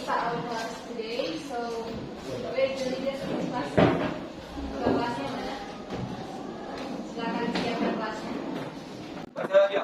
start our class today. So, where is the leader of this class? Kelasnya mana? Silakan siapkan kelasnya. Bersedia.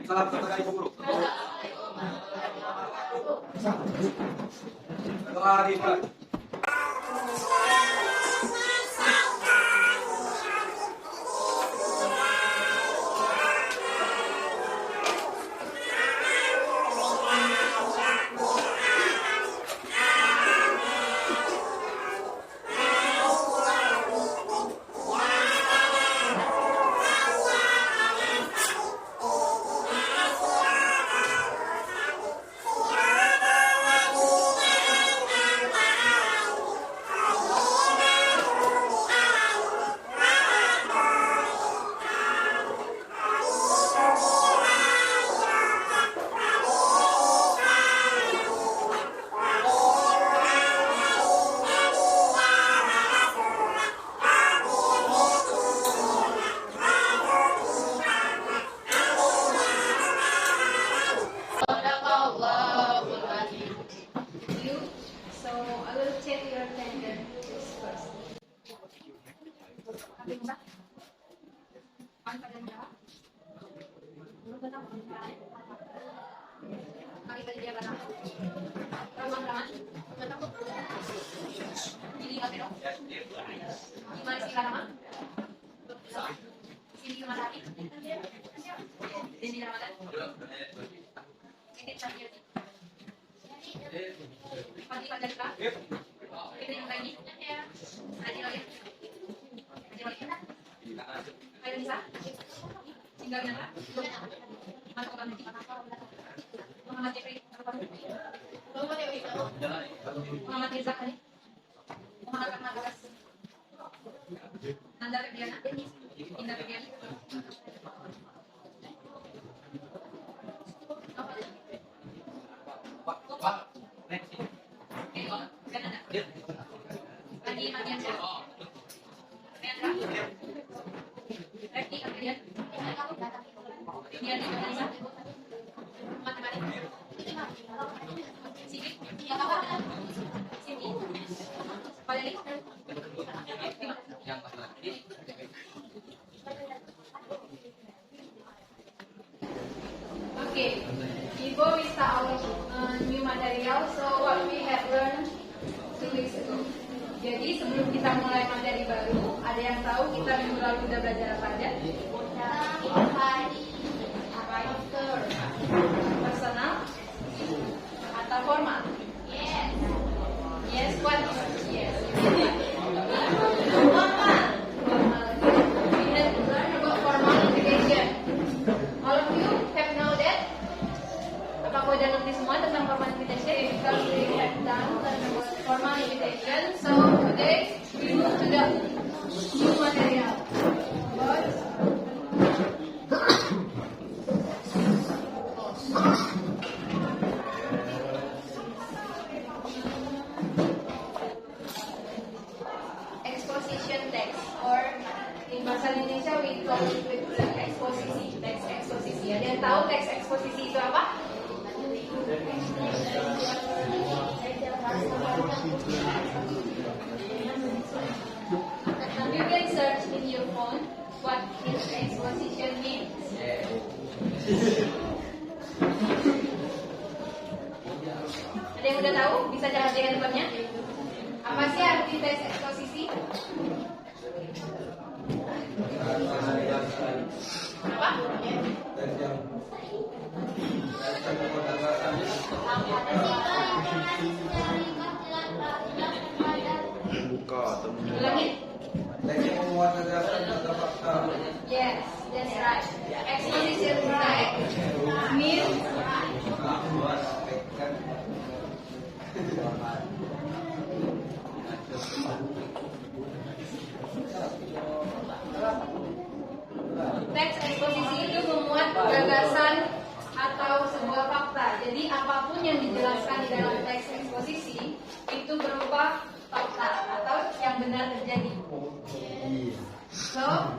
Salam sejahtera Ibu Guru. Setelah dimulai. Okay, before we start our new material, so what we have learned 2 weeks ago. Jadi sebelum kita mulai materi baru, ada yang tahu kita minggu lalu udah belajar apa aja? Personal atau formal? Yes. Yes, what? Yes. Formal. We have learned about formal invitation. All of you have know that? Apakah udah ngerti semua tentang formal invitation? Because we have done about formal invitation. So today we move to the new material. Exposition text, or in bahasa Indonesia we call it eksposisi, teks eksposisi. Ada yang tahu teks eksposisi itu apa? You can search in your phone what is exposition means. Ada yang udah tahu? Bisa jalan-jalan depannya? Apa sih arti teks eksposisi? Apa? Buka atau Ulangin. Yes, that's right. Exposition text means Teks eksposisi itu memuat gagasan atau sebuah fakta. Jadi apapun yang dijelaskan di dalam teks eksposisi itu berupa fakta atau yang benar terjadi. So,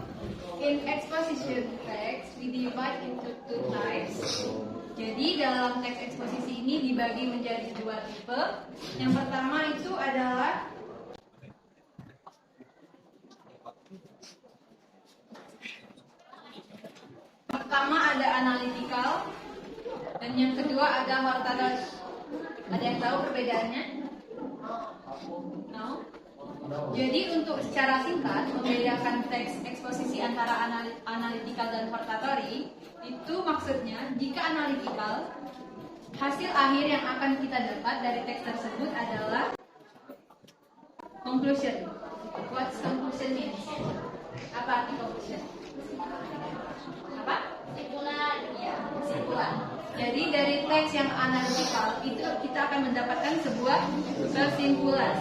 in exposition text we divide into two types. Jadi Jadi dalam teks eksposisi ini dibagi menjadi dua tipe. Yang pertama itu adalah ada analytical dan yang kedua ada hortatory. Ada yang tahu perbedaannya? No? Jadi untuk secara singkat membedakan teks eksposisi antara analytical dan hortatory itu maksudnya jika analytical hasil akhir yang akan kita dapat dari teks tersebut adalah conclusion. What conclusion means? Apa arti conclusion? Apa? Kesimpulan. Ya, kesimpulan. Jadi dari teks yang analytical itu kita akan mendapatkan sebuah kesimpulan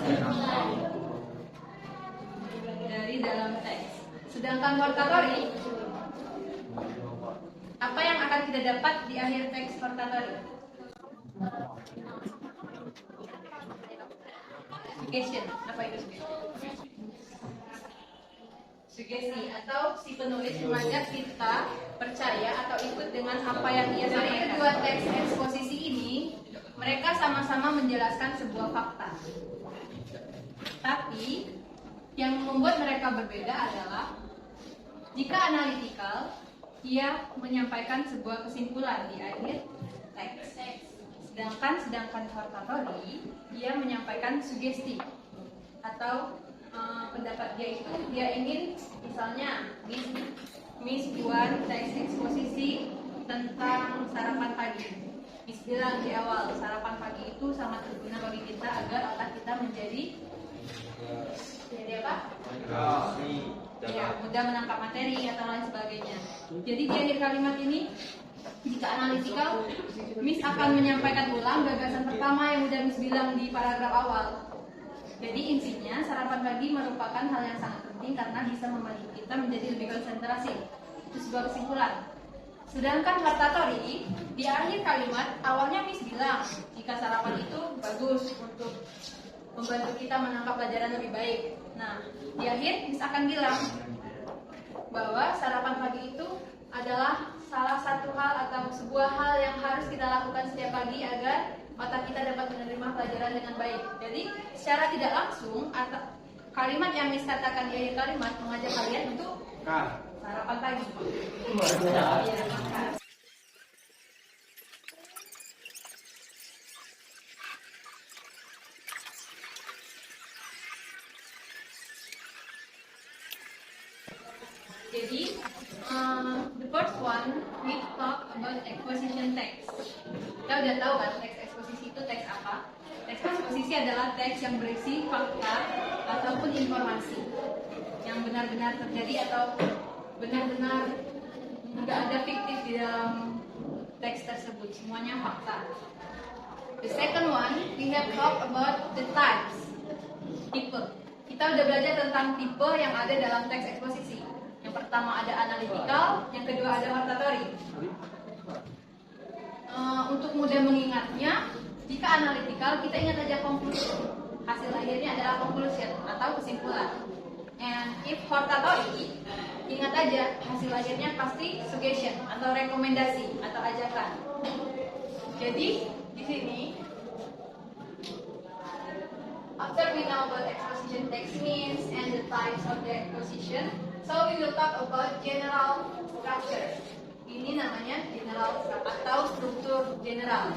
dari dalam teks. Sedangkan hortatory, apa yang akan kita dapat di akhir teks hortatory? Suggestion. Apa itu suggestion? Sugesti atau si penulis mengajak kita percaya atau ikut dengan apa yang ia sampaikan. Dari kedua teks eksposisi ini, mereka sama-sama menjelaskan sebuah fakta. Tapi yang membuat mereka berbeda adalah jika analytical, ia menyampaikan sebuah kesimpulan di akhir teks. Sedangkan hortatory, ia menyampaikan sugesti atau pendapat dia itu dia ingin misalnya Miss buat teks eksposisi tentang sarapan pagi. Miss bilang di awal sarapan pagi itu sangat berguna bagi kita agar otak kita menjadi apa? Ya, mudah menangkap materi atau lain sebagainya. Jadi di akhir kalimat ini jika analytical, Miss akan menyampaikan ulang gagasan pertama yang udah Miss bilang di paragraf awal. Jadi intinya sarapan pagi merupakan hal yang sangat penting karena bisa membantu kita menjadi lebih konsentrasi. Itu sebuah kesimpulan. Sedangkan hortatory di akhir kalimat awalnya Miss bilang jika sarapan itu bagus untuk membantu kita menangkap pelajaran lebih baik. Nah di akhir Miss akan bilang bahwa sarapan pagi itu adalah salah satu hal atau sebuah hal yang harus kita lakukan setiap pagi agar otak kita dapat menerima pelajaran dengan baik. Jadi secara tidak langsung atau kalimat yang Miss katakan di akhir kalimat mengajak kalian untuk sarapan pagi. Ya, maka. Jadi the first one we talk about exposition text. Kita udah tahu kan teks eksposisi itu teks apa? Teks eksposisi adalah teks yang berisi fakta ataupun informasi yang benar-benar terjadi atau benar-benar nggak ada fiktif di dalam teks tersebut, semuanya fakta. The second one we have talked about the types, tipe. Kita udah belajar tentang tipe yang ada dalam teks eksposisi. Yang pertama ada analytical, yang kedua ada hortatory. Untuk mudah mengingatnya, jika analytical kita ingat aja conclusion. Hasil akhirnya adalah conclusion atau kesimpulan. And if hortatory, ingat aja hasil akhirnya pasti suggestion atau rekomendasi atau ajakan. Jadi di sini after we know about exposition text means and the types of the exposition, so we will talk about general structure. Ini namanya general atau struktur general.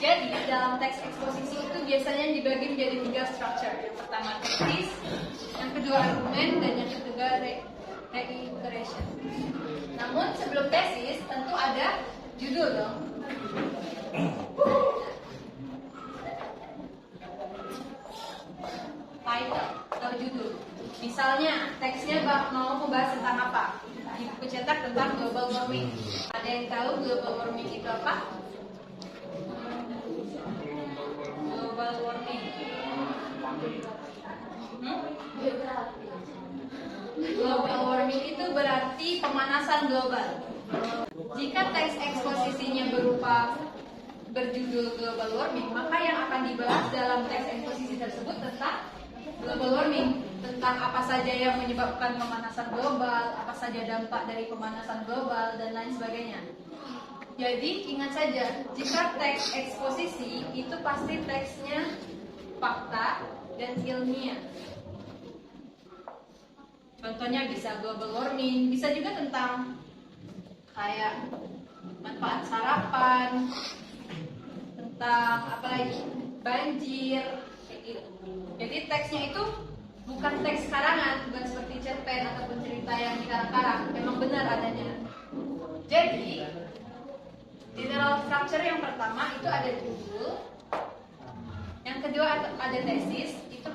Jadi dalam teks eksposisi itu biasanya dibagi menjadi 3 structure. Yang pertama tesis, yang kedua argumen, dan yang ketiga reiteration. Namun sebelum tesis tentu ada judul dong. Title atau judul. Misalnya teksnya mau membahas tentang apa? Di buku cetak tentang global warming. Ada yang tahu global warming itu apa? Global warming. Global warming itu berarti pemanasan global. Jika teks eksposisinya berupa berjudul global warming, maka yang akan dibahas dalam teks eksposisi tersebut tentang global warming, tentang apa saja yang menyebabkan pemanasan global, apa saja dampak dari pemanasan global, dan lain sebagainya. Jadi ingat saja, jika teks eksposisi itu pasti teksnya fakta dan ilmiah. Contohnya bisa global warming, bisa juga tentang kayak manfaat sarapan, tentang apa lagi, banjir, kayak gitu. Jadi teksnya itu bukan teks karangan, bukan seperti cerpen ataupun cerita yang dikarang-karang, memang benar adanya. Jadi general structure yang pertama itu ada judul, yang kedua ada tesis, itu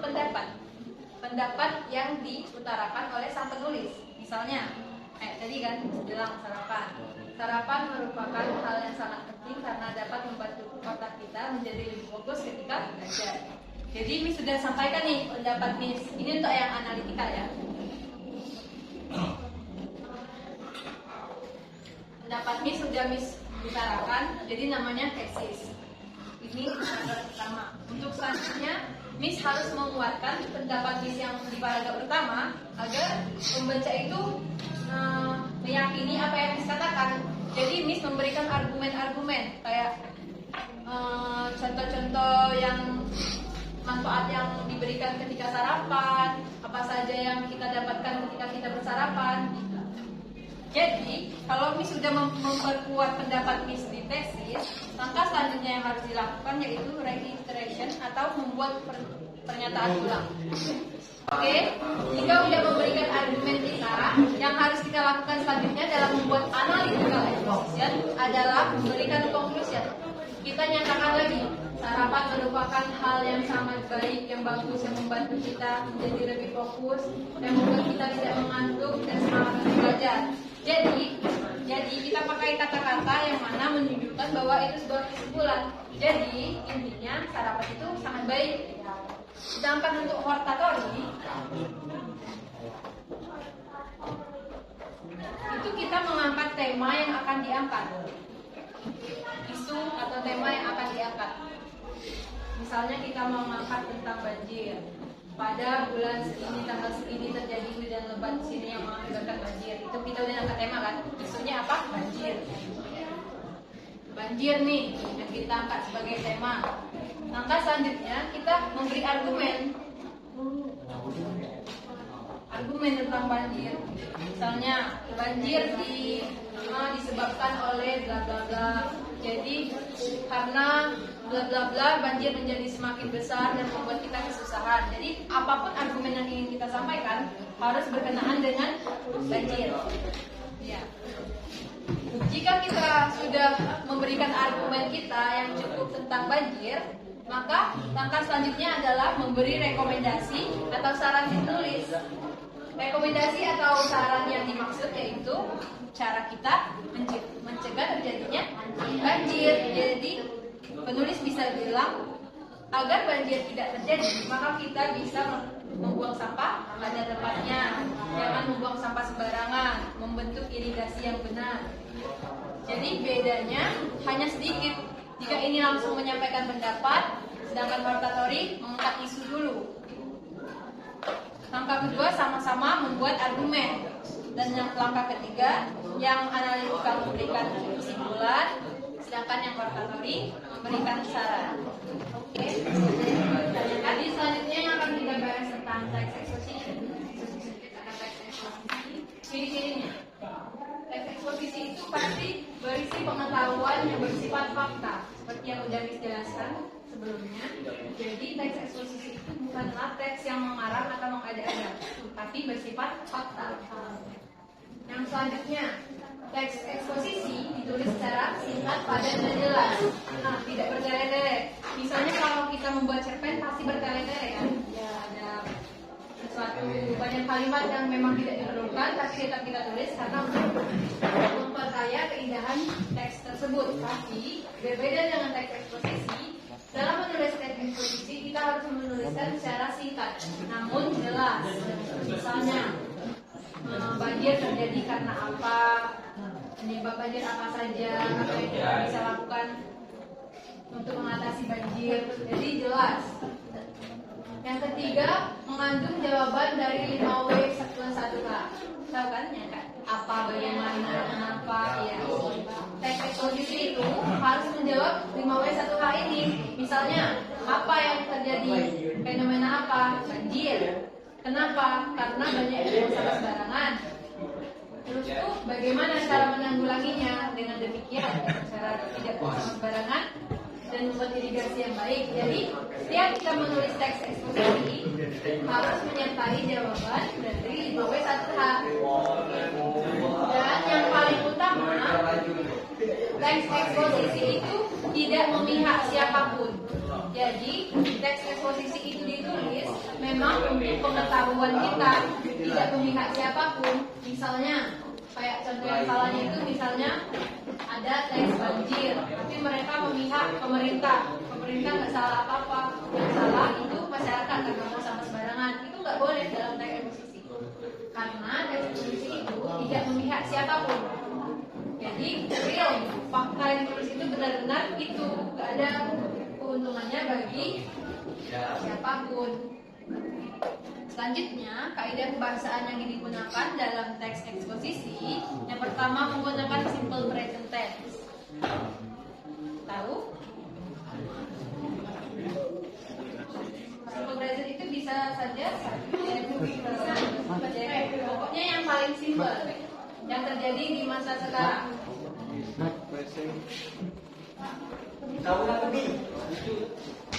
pendapat yang diutarakan oleh sang penulis. Misalnya kayak tadi kan bilang sarapan merupakan hal yang sangat penting karena dapat membantu otak kita menjadi lebih fokus ketika belajar. Jadi Miss sudah sampaikan nih pendapat Miss, ini untuk yang analitikal ya. Pendapat Miss sudah Miss utarakan, jadi namanya tesis. Ini paragraf pertama. Untuk selanjutnya, Miss harus menguatkan pendapat Miss yang di paragraf pertama agar pembaca itu meyakini apa yang Miss katakan. Jadi Miss memberikan argumen-argumen kayak contoh-contoh yang manfaat yang diberikan ketika sarapan, apa saja yang kita dapatkan ketika kita bersarapan. Jadi, kalau Miss sudah memperkuat pendapat Miss di tesis, langkah selanjutnya yang harus dilakukan yaitu reiteration atau membuat pernyataan ulang. Oke, jika sudah memberikan argumen kita, yang harus kita lakukan selanjutnya dalam membuat analytical exposition adalah memberikan conclusion. Kita nyatakan lagi, sarapan merupakan hal yang sangat baik, yang bagus, yang membantu kita menjadi lebih fokus, yang membuat kita tidak mengantuk dan semangat untuk belajar. Jadi kita pakai kata-kata yang mana menunjukkan bahwa itu sebuah kesimpulan. Jadi intinya sarapan itu sangat baik. Sedangkan untuk hortatory itu kita mengangkat tema yang akan diangkat, isu atau tema yang akan diangkat. Misalnya kita mau mengangkat tentang banjir. Pada bulan segini, tanggal segini terjadi hujan lebat di sini yang mengakibatkan banjir. Itu kita udah angkat tema kan? Isunya apa? Banjir. Banjir nih yang kita angkat sebagai tema. Langkah selanjutnya kita memberi argumen tentang banjir. Misalnya banjir disebabkan oleh bla bla bla. Jadi karena bla bla bla banjir menjadi semakin besar dan membuat kita kesusahan. Jadi apapun argumen yang ingin kita sampaikan harus berkenaan dengan banjir. Ya. Jika kita sudah memberikan argumen kita yang cukup tentang banjir, maka langkah selanjutnya adalah memberi rekomendasi atau saran ditulis. Rekomendasi atau saran yang dimaksud yaitu cara kita mencegah terjadinya banjir. Jadi penulis bisa bilang agar banjir tidak terjadi, maka kita bisa membuang sampah pada tempatnya, jangan membuang sampah sembarangan, membentuk irigasi yang benar. Jadi bedanya hanya sedikit. Jika ini langsung menyampaikan pendapat, sedangkan hortatory mengangkat isu dulu. Langkah kedua sama-sama membuat argumen. Dan yang langkah ketiga yang analitikal memberikan kesimpulan, sedangkan yang hortatory memberikan saran. Oke. Jadi selanjutnya yang akan kita bahas tentang text exposition. Ciri-cirinya. Text exposisi itu pasti berisi pengetahuan yang bersifat fakta, seperti yang sudah dijelaskan sebelumnya. Jadi teks eksposisi itu bukanlah teks yang mengarang atau mengada-ada, tapi bersifat fakta. Yang selanjutnya, teks eksposisi ditulis secara singkat, padat dan jelas. Nah, tidak bertele-tele. Misalnya kalau kita membuat cerpen pasti bertele-tele ya. Ya ada sesuatu banyak kalimat yang memang tidak diperlukan, tapi tetap kita tulis karena untuk memperkaya keindahan teks tersebut. Tapi berbeda dengan teks eksposisi. Dalam menulis teks eksposisi kita harus menuliskan secara singkat, namun jelas. Misalnya banjir terjadi karena apa, penyebab banjir apa saja, apa yang kita bisa lakukan untuk mengatasi banjir. Jadi jelas. Yang ketiga, mengandung jawaban dari 5W 1H. Tahu kan ya Kak? apa, bagaimana, kenapa, ya. Teks eksposisi itu harus menjawab 5W1H ini. Misalnya, apa yang terjadi? Fenomena apa? Banjir. Kenapa? Karena banyak yang buang sampah sembarangan. Terus tuh bagaimana cara menanggulanginya? Dengan demikian, cara tidak buang sampah sembarangan dan membuat irigasi yang baik. Jadi, setiap kita menulis teks eksposisi harus menyertai jawaban dari 5W1H. Dan yang paling utama, teks eksposisi itu tidak memihak siapapun. Jadi, teks eksposisi itu ditulis memang untuk pengetahuan kita, tidak memihak siapapun. Misalnya, kayak contoh yang salahnya itu misalnya ada teks banjir, tapi mereka memihak pemerintah. Pemerintah nggak salah apa-apa, yang salah itu masyarakat karena buang sampah sembarangan. Itu nggak boleh dalam teks eksposisi, karena teks eksposisi itu tidak memihak siapapun. Jadi real, fakta yang ditulis itu benar-benar itu, nggak ada keuntungannya bagi siapapun. Selanjutnya, kaidah kebahasaan yang digunakan dalam teks eksposisi, yang pertama menggunakan simple present tense. Tahu? Simple present itu bisa saja pokoknya yang paling simple yang terjadi di masa sekarang.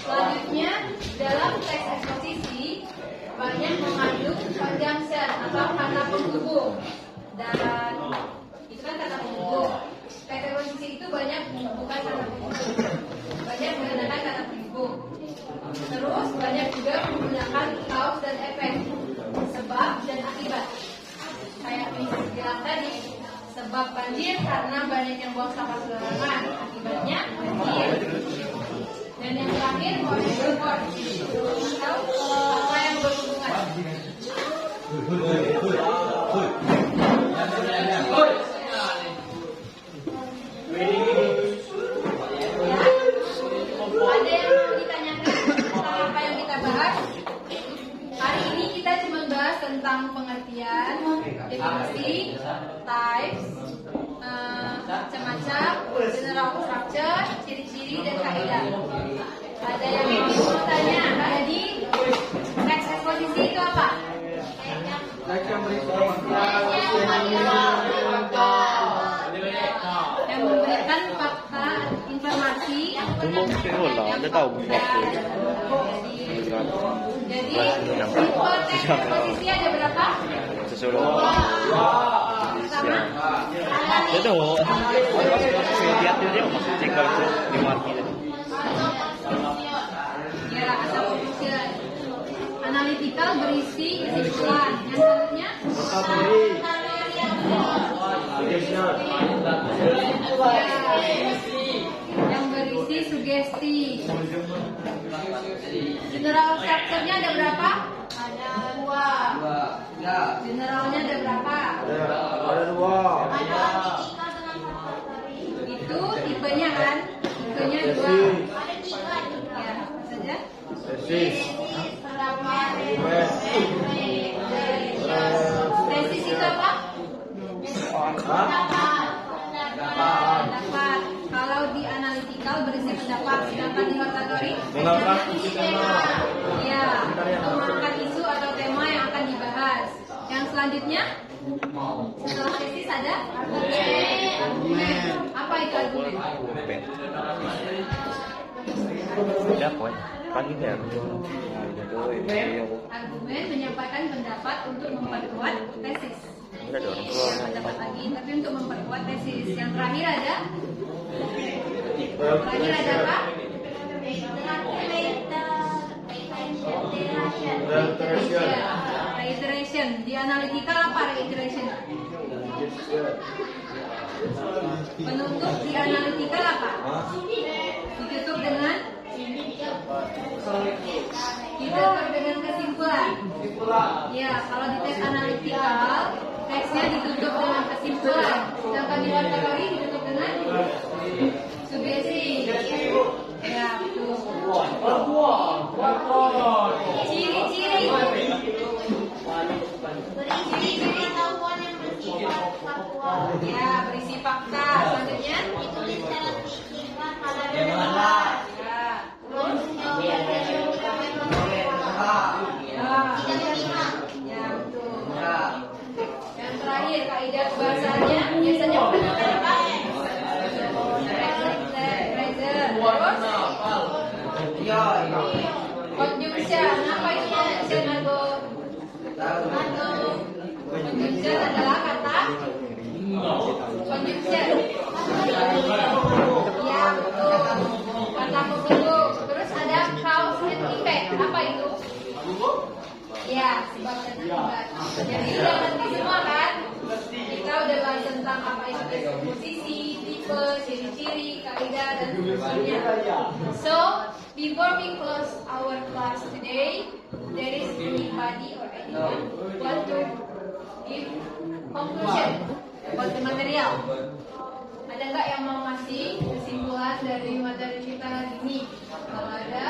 Selanjutnya, dalam teks eksposisi banyak mengandung conjunction atau kata penghubung, dan itu kan kata penghubung. Teks eksposisi itu banyak menghubungkan kata penghubung, banyak menggunakan kata penghubung. Terus banyak juga menggunakan cause dan efek, sebab dan akibat. Kayak bilang tadi, sebab banjir karena banyak yang buang sampah sembarangan, akibatnya banjir. Dan yang terakhir, causation atau apa yang berhubungan. Ada yang mau ditanyakan tentang apa yang kita bahas? Hari ini kita cuma bahas tentang pengertian, definisi, types, macam-macam, general structure, ciri-ciri dan kaidah. Ada yang mau tanya? Jadi teks eksposisi itu apa? Yang memberikan fakta, informasi yang benar. Jadi tipe teks eksposisi ada berapa? Pertama, ya, asal conclusion. Analytical berisi kesimpulan. Yang selanjutnya, yang berisi sugesti. General structure-nya ada berapa? Ada 2. Generalnya ada berapa? Ada 2. Itu tipenya kan? Tipenya 2. Ya, apa saja? Tesis itu apa? Pendapat. Kalau di analytical berisi pendapat, sedangkan di oratory ya, mengangkat isu atau tema yang akan dibahas. Yang selanjutnya, setelah tesis ada argumen. Apa itu argumen? Argumen menyampaikan pendapat untuk memperkuat tesis. Pendapat lagi, tapi untuk memperkuat tesis. Yang terakhir ada apa? Reiteration. Di analytical apa reiteration? Penutup di analytical apa? Ditutup dengan kesimpulan. Ya, kalau di tes analytical, teksnya ditutup dengan kesimpulan. Sedangkan di oratory ditutup dengan sugesti. Ya, betul. Ciri-ciri. Conjunction adalah kata conjunction. Ya, betul. Kata pembeluk. Terus ada cause and effect. Apa itu? Ya, sebab dan akibat. Jadi udah ngerti semua kan? Kita udah bahas tentang apa itu posisi, tipe, ciri-ciri, kaidah dan fungsinya. So, before we close our class today, there is anybody or anyone want to give conclusion about the material? Ada nggak yang mau ngasih kesimpulan dari materi kita hari ini? Kalau ada,